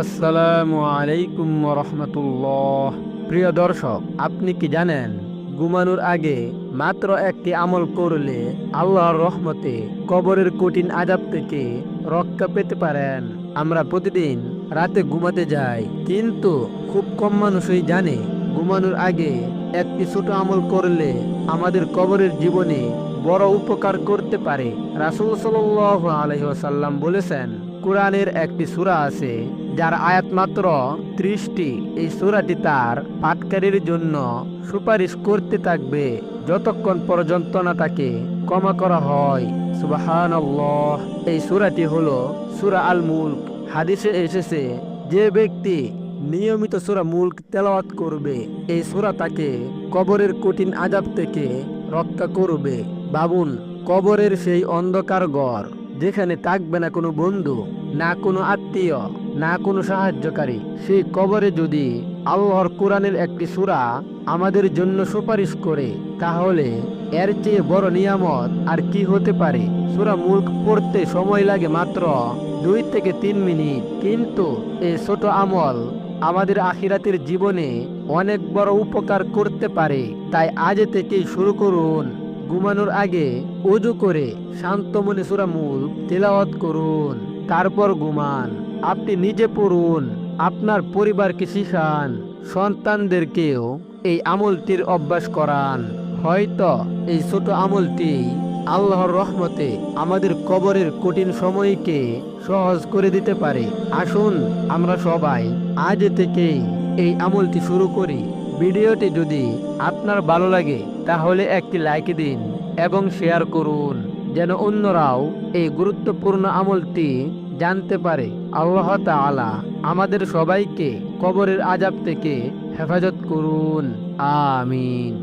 আসসালামু আলাইকুম রহমতুল্লাহ। প্রিয় দর্শক, আপনি কি জানেন ঘুমানোর আগে মাত্র একটি আমল করলে আল্লাহর রহমতে কবরের কঠিন আযাব থেকে রক্ষা পেতে পারেন? আমরা প্রতিদিন রাতে ঘুমাতে যাই, কিন্তু খুব কম মানুষই জানে ঘুমানোর আগে একটি ছোট আমল করলে আমাদের কবরের জীবনে বড় উপকার করতে পারে। রাসূল সাল্লাল্লাহু আলাইহি ওয়াসাল্লাম বলেছেন, কোরআনের একটি সূরা আছে যার আয়াত মাত্র 30টি। এই সূরাটি তার পাঠকারীর জন্য সুপারিশ করতে থাকবে যতক্ষণ পর্যন্ত না তাকে ক্ষমা করা হয়। সুবহানাল্লাহ। এই সূরাটি হলো সূরা আল মুলক। হাদিসে এসেছে, যে ব্যক্তি নিয়মিত সূরা মুলক তেলাওয়াত করবে, এই সূরা তাকে কবরের কঠিন আযাব থেকে রক্ষা করবে। ভাবুন, কবরের সেই অন্ধকার ঘর যেখানে থাকবে না কোনো বন্ধু, না কোনো আত্মীয়, না কোনো সাহায্যকারী। সেই কবরে যদি আল্লাহর কোরআনের একটি সূরা আমাদের জন্য সুপারিশ করে, তাহলে এর চেয়ে বড় নিয়ামত আর কি হতে পারে? সূরা মুলক পড়তে সময় লাগে মাত্র 2 থেকে 3 মিনিট, কিন্তু এই ছোট আমল আমাদের আখিরাতের জীবনে অনেক বড় উপকার করতে পারে। তাই আজ থেকেই শুরু করুন। ঘুমানোর আগে ওযু করে শান্ত মনে সূরা মুলক তেলাওয়াত করুন, তারপর ঘুমান। আপনি নিজে পড়ুন, আপনার পরিবারকে শিখান, সন্তানদেরকেও এই আমলটির অভ্যাস করান। হয়তো এই ছোট আমলটি আল্লাহর রহমতে আমাদের কবরের কঠিন সময়কে সহজ করে দিতে পারে। আসুন আমরা সবাই আজ থেকেই এই আমলটি শুরু করি। ভিডিওটি যদি আপনার ভালো লাগে তাহলে একটি লাইক দিন এবং শেয়ার করুন, যেন অন্যরাও এই গুরুত্বপূর্ণ আমলটি জানতে পারে। আল্লাহ তাআলা আমাদের সবাইকে কবরের আযাব থেকে হেফাজত করুন। আমিন।